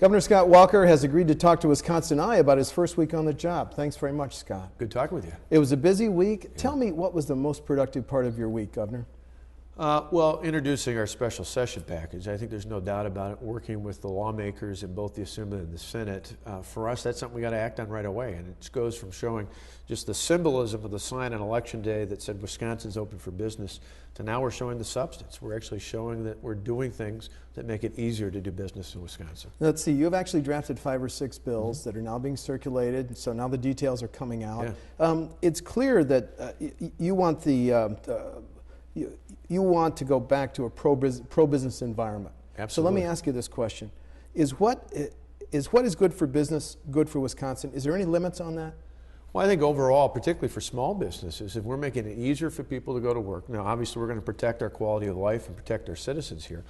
Governor Scott Walker has agreed to talk to Wisconsin Eye about his first week on the job. Thanks very much, Scott. Good talking with you. It was a busy week. Yeah. Tell me, what was the most productive part of your week, Governor? Well, introducing our special session package. I think there's no doubt about it. Working with the lawmakers in both the Assembly and the Senate, for us, that's something we got to act on right away. And it goes from showing just the symbolism of the sign on Election Day that said Wisconsin's open for business to now we're showing the substance. We're actually showing that we're doing things that make it easier to do business in Wisconsin. Let's see, you've actually drafted 5 or 6 bills that are now being circulated, so now the details are coming out. Yeah. It's clear that you want you want to go back to a pro-business environment. Absolutely. So let me ask you this question. Is what is good for business good for Wisconsin? Is there any limits on that? Well, I think overall, particularly for small businesses, if we're making it easier for people to go to work, now obviously we're going to protect our quality of life and protect our citizens here,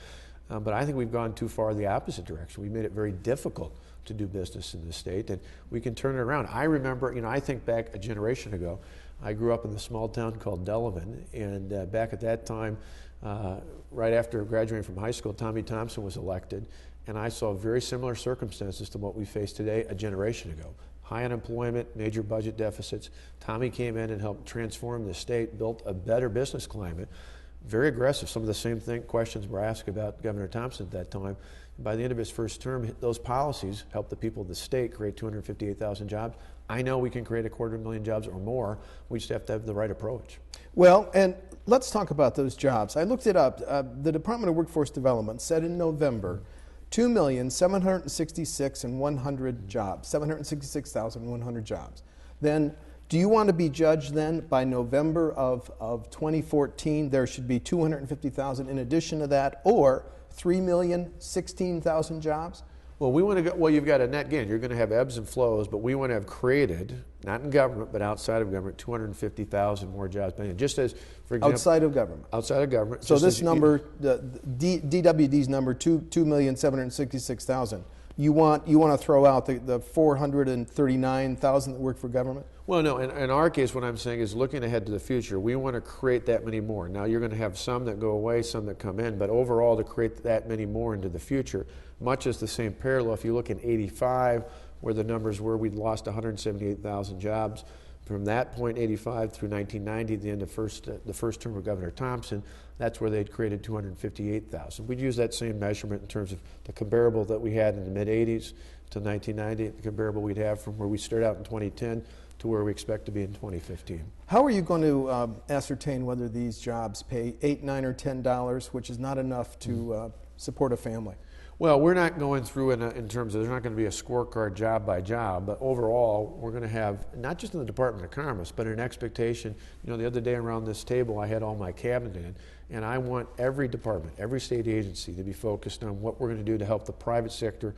but I think we've gone too far the opposite direction. We made it very difficult to do business in this state, and we can turn it around. I remember, I think back a generation ago, I grew up in the small town called Delavan, and back at that time, right after graduating from high school, Tommy Thompson was elected, and I saw very similar circumstances to what we face today a generation ago. High unemployment, major budget deficits. Tommy came in and helped transform the state, built a better business climate. Very aggressive. Some of the same questions were asked about Governor Thompson at that time. By the end of his first term, those policies helped the people of the state create 258,000 jobs. I know we can create 250,000 jobs or more. We just have to have the right approach. Well, and let's talk about those jobs. I looked it up. The Department of Workforce Development said in November, 2,766,100 jobs, 766,100 jobs. Then, do you want to be judged then by November of 2014? There should be 250,000 in addition to that, or 3,016,000 jobs? Well, we want to go, well, you've got a net gain. You're going to have ebbs and flows, but we want to have created, not in government, but outside of government, 250,000 more jobs. Just as, for example, outside of government. Outside of government. So this number, DWD's number, 2,766,000. You want to throw out the 439,000 that work for government? Well, no. In our case, what I'm saying is looking ahead to the future. We want to create that many more. Now, you're going to have some that go away, some that come in, but overall, to create that many more into the future, much as the same parallel. If you look in '85, where the numbers were, we'd lost 178,000 jobs. From that point, 85 through 1990, the end of the first term of Governor Thompson, that's where they'd created 258,000. We'd use that same measurement in terms of the comparable that we had in the mid-'80s to 1990, the comparable we'd have from where we started out in 2010 to where we expect to be in 2015. How are you going to ascertain whether these jobs pay $8, $9, or $10, which is not enough to support a family? Well, we're not going through in terms of, there's not going to be a scorecard job by job, but overall, we're going to have, not just in the Department of Commerce, but an expectation. The other day around this table, I had all my cabinet in, and I want every department, every state agency to be focused on what we're going to do to help the private sector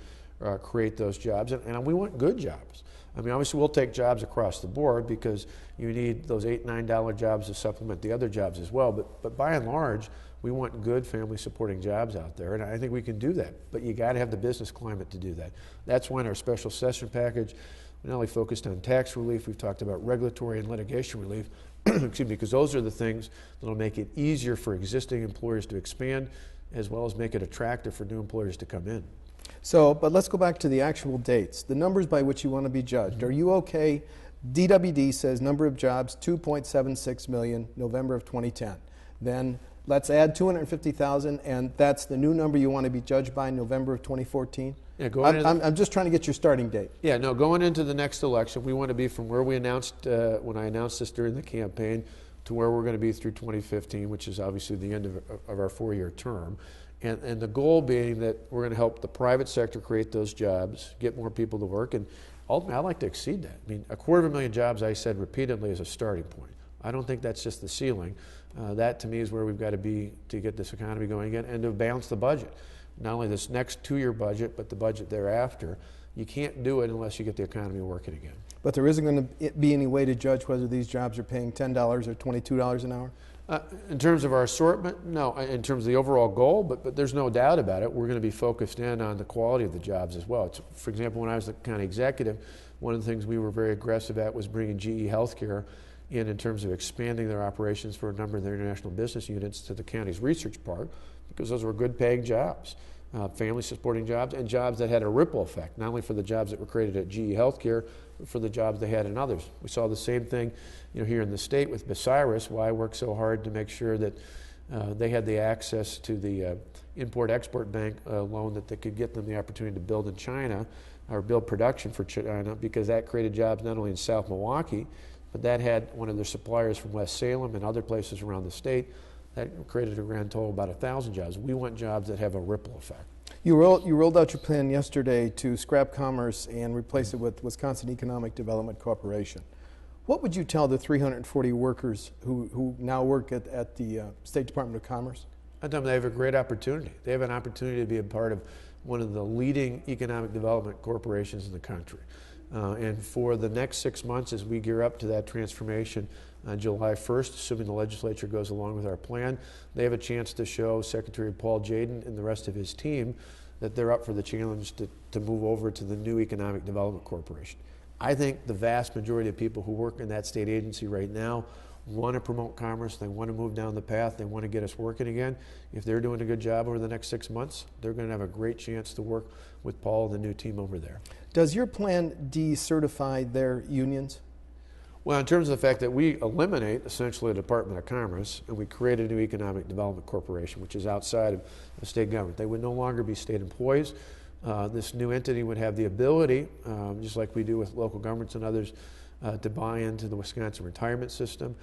create those jobs, and we want good jobs. Obviously, we'll take jobs across the board because you need those $8, $9 jobs to supplement the other jobs as well, but by and large, we want good family-supporting jobs out there, and I think we can do that. But you got to have the business climate to do that. That's when our special session package, we not only focused on tax relief, we've talked about regulatory and litigation relief, excuse me, because those are the things that will make it easier for existing employers to expand, as well as make it attractive for new employers to come in. So, but let's go back to the actual dates, the numbers by which you want to be judged. Are you okay? DWD says number of jobs, 2.76 million, November of 2010. Then let's add 250,000, and that's the new number you want to be judged by in November of 2014? Yeah, I'm just trying to get your starting date. Yeah, no, going into the next election, we want to be from where we announced, when I announced this during the campaign, to where we're going to be through 2015, which is obviously the end of our 4-year term. And the goal being that we're going to help the private sector create those jobs, get more people to work, and ultimately, I'd like to exceed that. 250,000 jobs, I said repeatedly, is a starting point. I don't think that's just the ceiling. That, to me, is where we've got to be to get this economy going again and to balance the budget. Not only this next 2-year budget, but the budget thereafter. You can't do it unless you get the economy working again. But there isn't going to be any way to judge whether these jobs are paying $10 or $22 an hour? In terms of our assortment, no. In terms of the overall goal, but there's no doubt about it. We're going to be focused in on the quality of the jobs as well. For example, when I was the county executive, one of the things we were very aggressive at was bringing GE Healthcare in terms of expanding their operations for a number of their international business units to the county's research park, because those were good paying jobs. family supporting jobs, and jobs that had a ripple effect, not only for the jobs that were created at GE Healthcare, but for the jobs they had in others. We saw the same thing here in the state with Bucyrus, why I worked so hard to make sure that they had the access to the Import-Export Bank loan that could get them the opportunity to build in China, or build production for China, because that created jobs not only in South Milwaukee, but that had one of their suppliers from West Salem and other places around the state. That created a grand total of about 1,000 jobs. We want jobs that have a ripple effect. You rolled out your plan yesterday to scrap commerce and replace it with Wisconsin Economic Development Corporation. What would you tell the 340 workers who now work at the State Department of Commerce? I tell them they have a great opportunity. They have an opportunity to be a part of one of the leading economic development corporations in the country. And for the next 6 months, as we gear up to that transformation on July 1st, assuming the legislature goes along with our plan, they have a chance to show Secretary Paul Jaden and the rest of his team that they're up for the challenge to move over to the new Economic Development Corporation. I think the vast majority of people who work in that state agency right now want to promote commerce, they want to move down the path, they want to get us working again. If they're doing a good job over the next 6 months, they're going to have a great chance to work with Paul and the new team over there. Does your plan decertify their unions? Well, in terms of the fact that we eliminate essentially the Department of Commerce and we create a new Economic Development Corporation, which is outside of the state government. They would no longer be state employees. This new entity would have the ability, just like we do with local governments and others, to buy into the Wisconsin retirement system.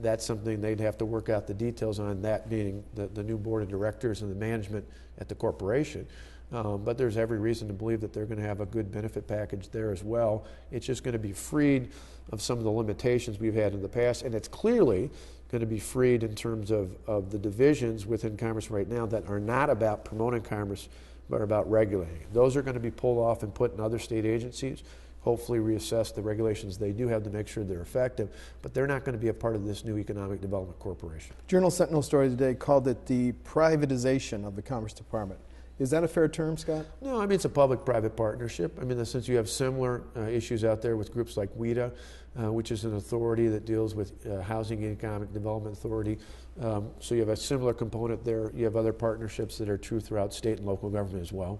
That's something they'd have to work out the details on, that being the new board of directors and the management at the corporation. But there's every reason to believe that they're going to have a good benefit package there as well. It's just going to be freed of some of the limitations we've had in the past, and it's clearly going to be freed in terms of the divisions within commerce right now that are not about promoting commerce, but are about regulating. Those are going to be pulled off and put in other state agencies, hopefully reassess the regulations they do have to make sure they're effective, but they're not going to be a part of this new Economic Development Corporation. Journal Sentinel story today called it the privatization of the Commerce Department. Is that a fair term, Scott? No, I mean, it's a public-private partnership. I mean, in the sense you have similar issues out there with groups like WEDA, which is an authority that deals with Housing and Economic Development Authority. So you have a similar component there. You have other partnerships that are true throughout state and local government as well.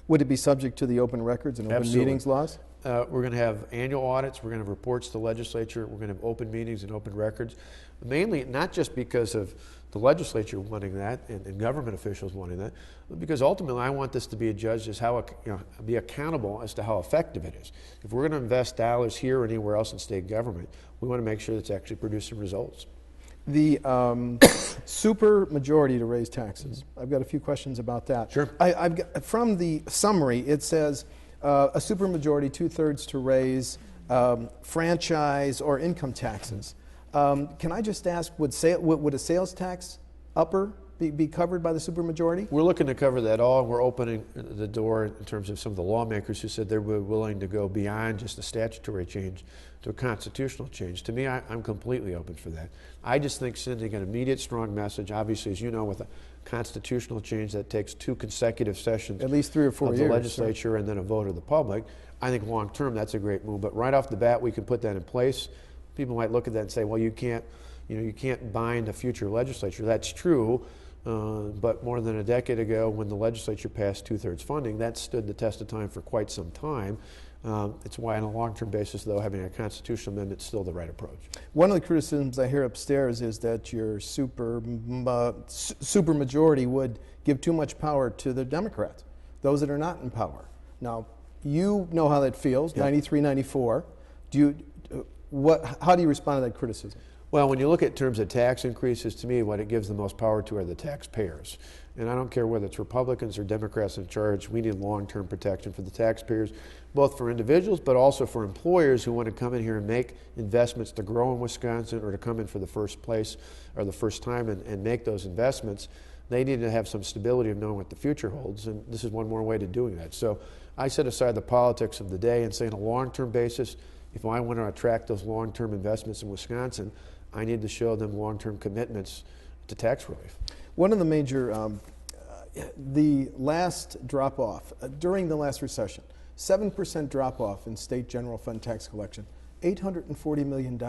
Would it be subject to the open records and open Absolutely. meetings laws? We're going to have annual audits. We're going to have reports to the legislature. We're going to have open meetings and open records. Mainly, not just because of the legislature wanting that and government officials wanting that, but because ultimately I want this to be judged as how, be accountable as to how effective it is. If we're going to invest dollars here or anywhere else in state government, we want to make sure it's actually producing results. The super majority to raise taxes. I've got a few questions about that. Sure. I've got, from the summary, it says a super majority, 2/3 to raise franchise or income taxes. Can I just ask, would a sales tax upper be covered by the supermajority? We're looking to cover that all, and we're opening the door in terms of some of the lawmakers who said they were willing to go beyond just a statutory change to a constitutional change. To me, I'm completely open for that. I just think sending an immediate, strong message, obviously, as you know, with a constitutional change that takes 2 consecutive sessions, at least 3 or 4 of years, the legislature, sure, and then a vote of the public. I think long term that's a great move. But right off the bat, we can put that in place. People might look at that and say, well, you can't bind a future legislature. That's true, but more than a decade ago, when the legislature passed 2/3 funding, that stood the test of time for quite some time. It's why, on a long-term basis, though, having a constitutional amendment is still the right approach. One of the criticisms I hear upstairs is that your super majority would give too much power to the Democrats, those that are not in power. Now, you know how that feels, yep. 93, 94. How do you respond to that criticism? Well, when you look at terms of tax increases, to me, what it gives the most power to are the taxpayers. And I don't care whether it's Republicans or Democrats in charge, we need long-term protection for the taxpayers, both for individuals but also for employers who want to come in here and make investments to grow in Wisconsin or to come in for the first place or the first time and make those investments. They need to have some stability of knowing what the future holds, and this is one more way to doing that. So I set aside the politics of the day and say on a long-term basis, if I want to attract those long-term investments in Wisconsin, I need to show them long-term commitments to tax relief. One of the major, the last drop-off, during the last recession, 7% drop-off in state general fund tax collection, $840 million.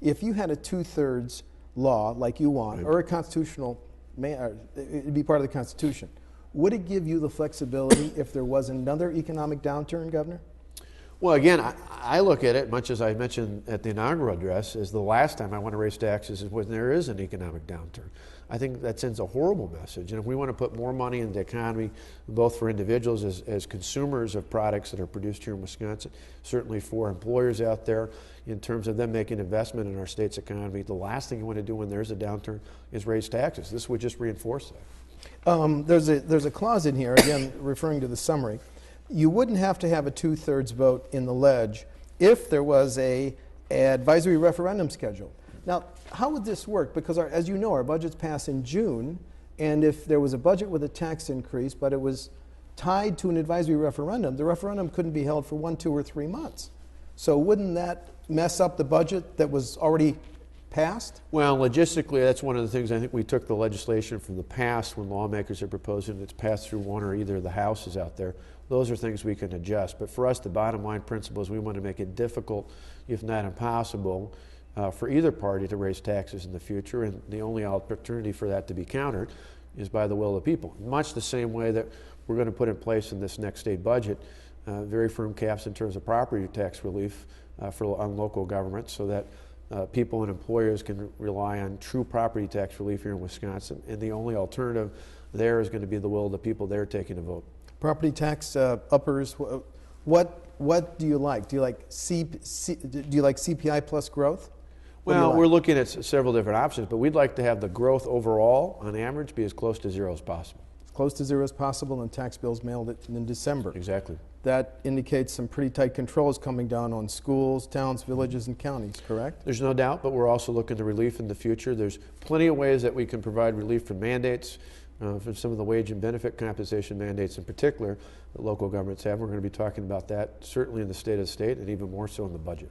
If you had a 2/3 law like you want, right, or a constitutional, it'd be part of the Constitution, would it give you the flexibility if there was another economic downturn, Governor? Well, again, I look at it, much as I mentioned at the inaugural address, as the last time I want to raise taxes is when there is an economic downturn. I think that sends a horrible message. And if we want to put more money into the economy, both for individuals as consumers of products that are produced here in Wisconsin, certainly for employers out there in terms of them making investment in our state's economy, the last thing you want to do when there's a downturn is raise taxes. This would just reinforce that. There's a clause in here, again, referring to the summary. You wouldn't have to have a 2/3 vote in the ledge if there was a advisory referendum scheduled. Now, how would this work? Because as you know, our budgets pass in June, and if there was a budget with a tax increase, but it was tied to an advisory referendum, the referendum couldn't be held for 1, 2, or 3 months. So wouldn't that mess up the budget that was already passed? Well, logistically, that's one of the things. I think we took the legislation from the past when lawmakers are proposing it's passed through one or either of the houses out there. Those are things we can adjust. But for us, the bottom line principle is we want to make it difficult, if not impossible, for either party to raise taxes in the future. And the only opportunity for that to be countered is by the will of the people. Much the same way that we're going to put in place in this next state budget, very firm caps in terms of property tax relief on local governments so that people and employers can rely on true property tax relief here in Wisconsin. And the only alternative there is going to be the will of the people there taking a vote. Property tax uppers, what do you like? Do you like CPI plus growth? Well, we're looking at several different options, but we'd like to have the growth overall, on average, be as close to zero as possible. As close to zero as possible, and tax bills mailed in December. Exactly. That indicates some pretty tight controls coming down on schools, towns, villages, and counties, correct? There's no doubt, but we're also looking to relief in the future. There's plenty of ways that we can provide relief from mandates, from some of the wage and benefit compensation mandates in particular that local governments have. We're going to be talking about that certainly in the state and even more so in the budget.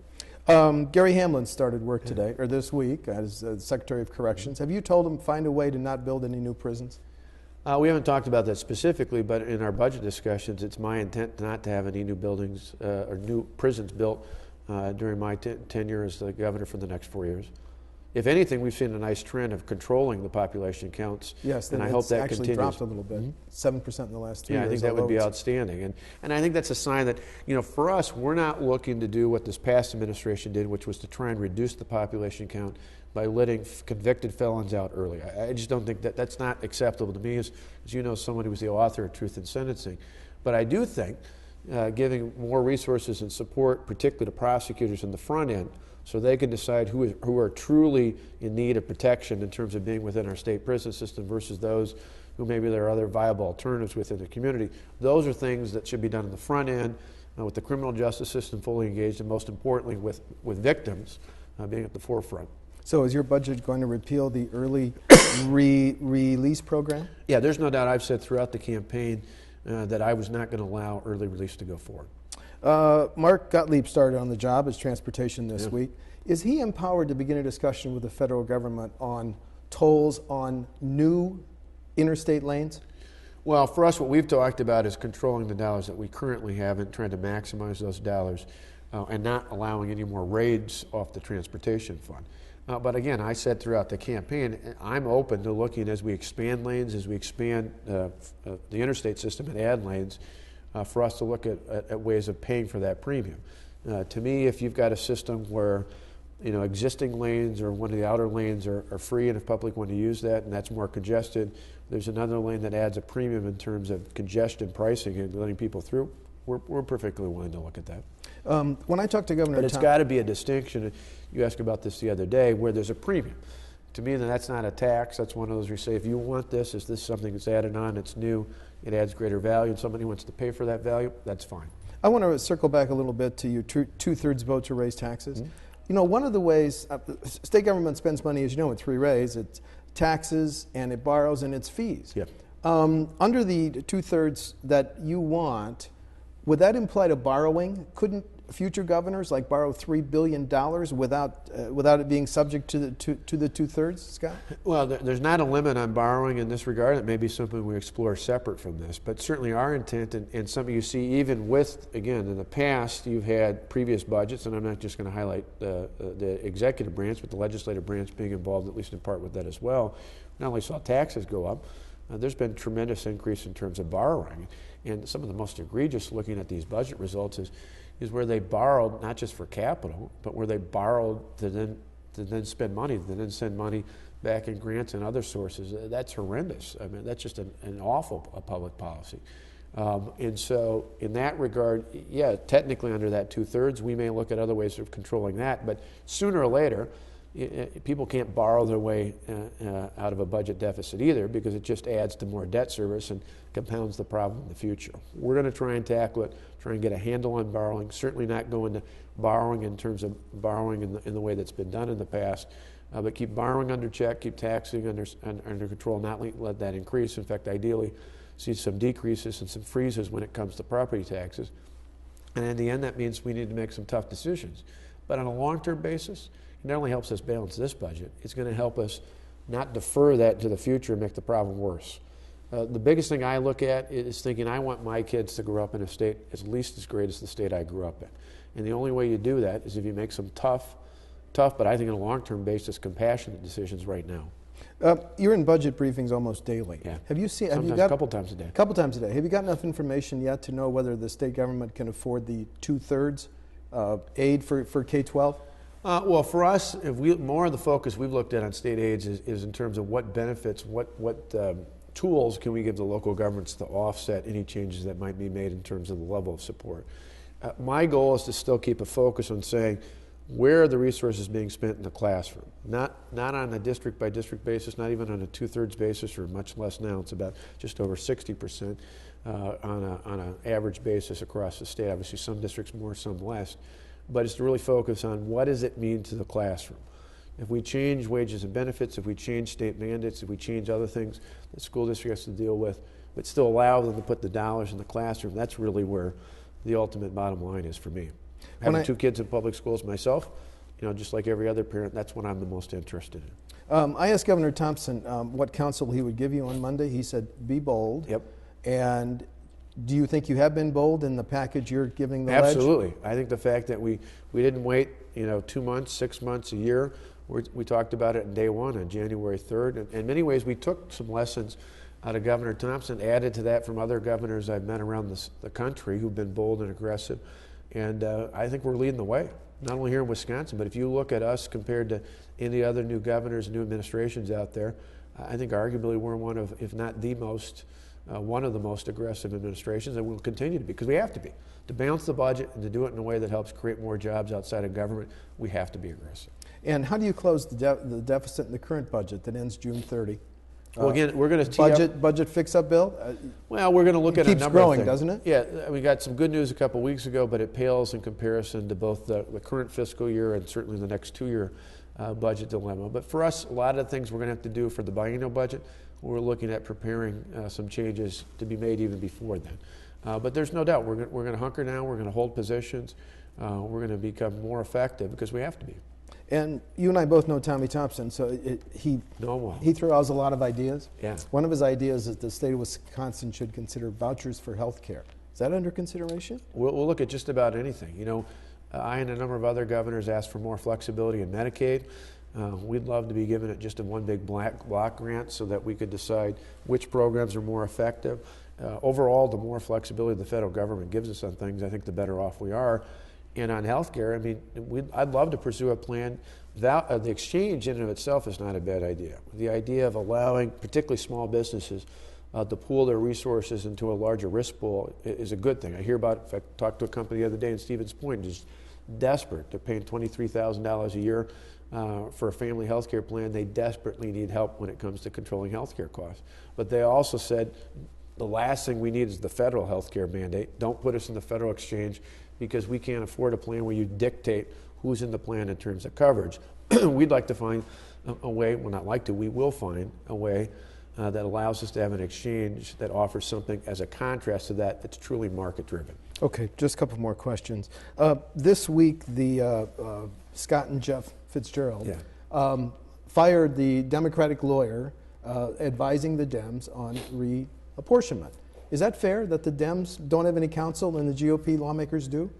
Gary Hamlin started work today, or this week, as Secretary of Corrections. Have you told him find a way to not build any new prisons? We haven't talked about that specifically, but in our budget discussions, it's my intent not to have any new buildings or new prisons built during my tenure as the governor for the next 4 years. If anything, we've seen a nice trend of controlling the population counts. Yes, and I hope that actually continues. Dropped a little bit, 7% in the last 2 years. Yeah, I think that would be outstanding. And I think that's a sign that, for us, we're not looking to do what this past administration did, which was to try and reduce the population count by letting convicted felons out early. I just don't think that's not acceptable to me, as you know, someone who was the author of Truth in Sentencing. But I do think giving more resources and support, particularly to prosecutors in the front end, so they can decide who are truly in need of protection in terms of being within our state prison system versus those who maybe there are other viable alternatives within the community. Those are things that should be done in the front end with the criminal justice system fully engaged, and most importantly with victims being at the forefront. So is your budget going to repeal the early release program? Yeah, there's no doubt. I've said throughout the campaign that I was not going to allow early release to go forward. Mark Gottlieb started on the job as transportation this week. Is he empowered to begin a discussion with the federal government on tolls on new interstate lanes? Well, for us, what we've talked about is controlling the dollars that we currently have and trying to maximize those dollars and not allowing any more raids off the transportation fund. But again, I said throughout the campaign, I'm open to looking as we expand lanes, as we expand the interstate system and add lanes, for us to look at ways of paying for that premium. To me, if you've got a system where existing lanes or one of the outer lanes are free, and if public want to use that and that's more congested, there's another lane that adds a premium in terms of congestion pricing and letting people through, we're perfectly willing to look at that. When I talked to Governor But it's got to be a distinction. You asked about this the other day, where there's a premium. To me, that's not a tax. That's one of those where you say, if you want this, is this something that's added on, it's new, it adds greater value, and somebody wants to pay for that value, that's fine. I want to circle back a little bit to your 2/3 vote to raise taxes. Mm-hmm. One of the ways state government spends money, as you know, in 3 ways. It's taxes, and it borrows, and it's fees. Yep. Under the 2/3 that you want, would that imply to borrowing? Couldn't future governors borrow $3 billion without it being subject to the 2/3, Scott? Well, there's not a limit on borrowing in this regard. It may be something we explore separate from this, but certainly our intent, and something you see even with, again, in the past, you've had previous budgets, and I'm not just going to highlight the executive branch, but the legislative branch being involved, at least in part with that as well. Not only saw taxes go up, there's been tremendous increase in terms of borrowing. And some of the most egregious looking at these budget results is where they borrowed not just for capital, but where they borrowed to then spend money, to then send money back in grants and other sources. That's horrendous. I mean, that's just an awful public policy. And so in that regard, yeah, technically under that 2/3, we may look at other ways of controlling that, but sooner or later, people can't borrow their way out of a budget deficit either, because it just adds to more debt service and compounds the problem in the future. We're going to try and tackle it, try and get a handle on borrowing, certainly not go into borrowing in terms of borrowing in the way that's been done in the past, but keep borrowing under check, keep taxing under control, not let that increase. In fact, ideally, see some decreases and some freezes when it comes to property taxes. And in the end, that means we need to make some tough decisions. But on a long-term basis, it not only helps us balance this budget, it's going to help us not defer that to the future and make the problem worse. The biggest thing I look at is thinking I want my kids to grow up in a state at least as great as the state I grew up in. And the only way you do that is if you make some tough, but I think on a long-term basis, compassionate decisions right now. You're in budget briefings almost daily. Yeah. Have you seen? Sometimes a couple times a day. A couple times a day. Have you got enough information yet to know whether the state government can afford the 2/3 aid for K-12? Well, for us, more of the focus we've looked at on state aids is in terms of what benefits, what tools can we give the local governments to offset any changes that might be made in terms of the level of support. My goal is to still keep a focus on saying, where are the resources being spent in the classroom? Not on a district by district basis, not even on a 2/3 basis, or much less now. It's about just over 60% on an average basis across the state. Obviously, some districts more, some less. But it's to really focus on what does it mean to the classroom. If we change wages and benefits, if we change state mandates, if we change other things that school district has to deal with, but still allow them to put the dollars in the classroom, that's really where the ultimate bottom line is for me. Having 2 kids in public schools myself, just like every other parent, that's what I'm the most interested in. I asked Governor Thompson what counsel he would give you on Monday. He said, be bold. Yep. And do you think you have been bold in the package you're giving the Absolutely. ledge? I think the fact that we didn't wait 2 months, 6 months, a year. We talked about it on day one, on January 3rd. And in many ways, we took some lessons out of Governor Thompson, added to that from other governors I've met around the country who've been bold and aggressive. And I think we're leading the way, not only here in Wisconsin, but if you look at us compared to any other new governors and new administrations out there, I think arguably we're one of, if not the most, one of the most aggressive administrations, and we'll continue to be, because we have to be. To balance the budget and to do it in a way that helps create more jobs outside of government, we have to be aggressive. And how do you close the deficit in the current budget that ends June 30? Well, again, we're going to budget fix-up bill. Well, we're going to look at a number of things. It keeps growing, doesn't it? Yeah, we got some good news a couple weeks ago, but it pales in comparison to both the current fiscal year and certainly the next 2-year budget dilemma. But for us, a lot of the things we're going to have to do for the biennial budget, we're looking at preparing some changes to be made even before then. But there's no doubt we're going to hunker down. We're going to hold positions. We're going to become more effective because we have to be. And you and I both know Tommy Thompson, so he throws a lot of ideas. Yeah. One of his ideas is the state of Wisconsin should consider vouchers for health care. Is that under consideration? We'll look at just about anything. I and a number of other governors asked for more flexibility in Medicaid. We'd love to be given it just in one big block grant so that we could decide which programs are more effective. Overall, the more flexibility the federal government gives us on things, I think the better off we are. And on health care, I'd love to pursue a plan. The exchange in and of itself is not a bad idea. The idea of allowing particularly small businesses to pool their resources into a larger risk pool is a good thing. I hear about it. In fact, I talked to a company the other day in Stevens Point, just desperate. They're paying $23,000 a year for a family health care plan. They desperately need help when it comes to controlling health care costs. But they also said the last thing we need is the federal health care mandate. Don't put us in the federal exchange, because we can't afford a plan where you dictate who's in the plan in terms of coverage. We'd like to find a way, well, not like to, we will find a way that allows us to have an exchange that offers something as a contrast to that's truly market-driven. Okay, just a couple more questions. This week, the Scott and Jeff Fitzgerald fired the Democratic lawyer advising the Dems on reapportionment. Is that fair that the Dems don't have any counsel and the GOP lawmakers do?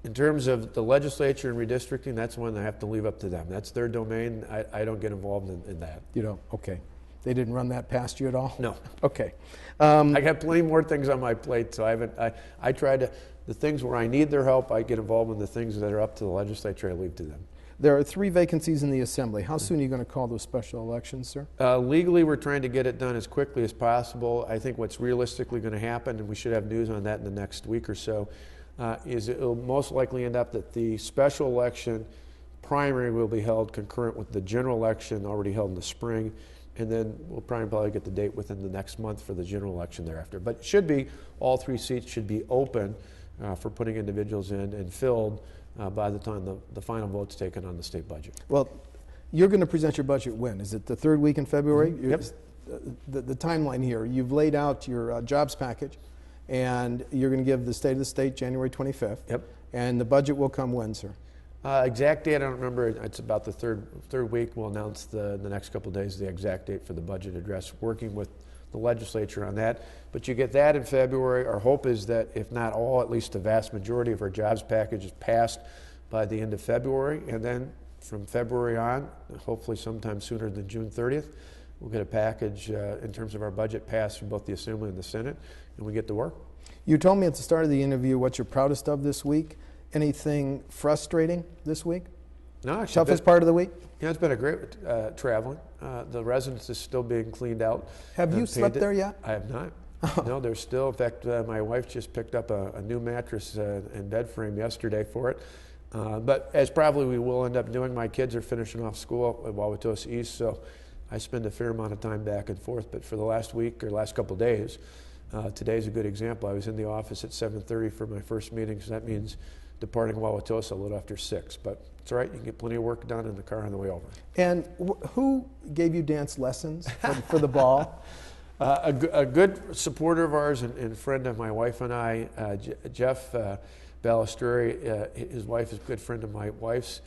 In terms of the legislature and redistricting, that's one I have to leave up to them. That's their domain. I don't get involved in that. You don't? Okay. They didn't run that past you at all? No. Okay. I got plenty more things on my plate, so I try to, the things where I need their help, I get involved in. The things that are up to the legislature, I leave to them. There are 3 vacancies in the Assembly. How soon are you going to call those special elections, sir? Legally, we're trying to get it done as quickly as possible. I think what's realistically going to happen, and we should have news on that in the next week or so, is it will most likely end up that the special election primary will be held concurrent with the general election already held in the spring, and then we'll probably get the date within the next month for the general election thereafter. But it should be, all 3 seats should be open for putting individuals in and filled by the time the final vote's taken on the state budget. Well, you're going to present your budget when? Is it the 3rd week in February? Mm-hmm. Yep. The timeline here, you've laid out your jobs package, and you're going to give the State of the State January 25th. Yep. And the budget will come when, sir? Exact date, I don't remember. It's about the third week. We'll announce the next couple of days the exact date for the budget address, working with the legislature on that. But you get that in February. Our hope is that if not all, at least the vast majority of our jobs package is passed by the end of February. And then from February on, hopefully sometime sooner than June 30th, we'll get a package in terms of our budget passed from both the Assembly and the Senate, and we get to work. You told me at the start of the interview what you're proudest of this week. Anything frustrating this week? No, actually. Toughest part of the week? Yeah, it's been a great traveling. The residence is still being cleaned out. Have you slept there yet? I have not. No, there's still. In fact, my wife just picked up a new mattress and bed frame yesterday for it. But as probably we will end up doing, my kids are finishing off school at Wauwatosa East, so I spend a fair amount of time back and forth. But for the last week or last couple of days, today's a good example. I was in the office at 7:30 for my first meeting, so that means departing Wauwatosa a little after 6. But it's all right. You can get plenty of work done in the car on the way over. And who gave you dance lessons for the ball? A good supporter of ours and friend of my wife and I, Jeff Balistreri, his wife is a good friend of my wife's,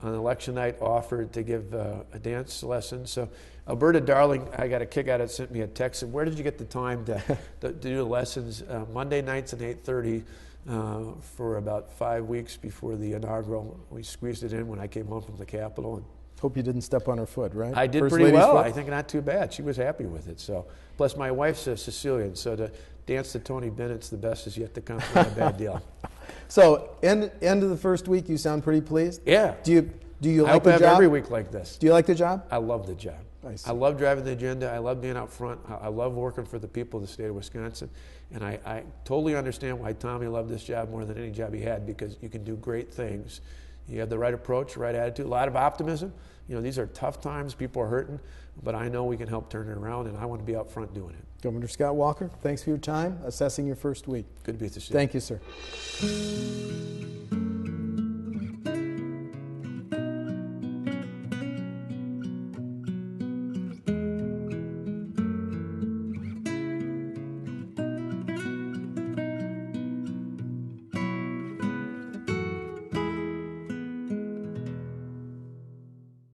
on election night offered to give a dance lesson. So Alberta Darling, I got a kick out of it, sent me a text and where did you get the time to do the lessons? Monday nights at 8:30 for about 5 weeks before the inaugural. We squeezed it in when I came home from the Capitol. And hope you didn't step on her foot, right? I did First pretty lady's well. foot? I think not too bad. She was happy with it. So, plus my wife's a Sicilian, so to dance to Tony Bennett's "The Best Is Yet to Come" is not a bad deal. So, end of the first week, you sound pretty pleased? Yeah. Do you I like hope the I have job? every week like this. Do you like the job? I love the job. I see. I love driving the agenda. I love being out front. I love working for the people of the state of Wisconsin. And I totally understand why Tommy loved this job more than any job he had, because you can do great things. You have the right approach, right attitude, a lot of optimism. You know, these are tough times. People are hurting. But I know we can help turn it around, and I want to be out front doing it. Governor Scott Walker, thanks for your time assessing your first week. Good to be with you. Thank you, sir.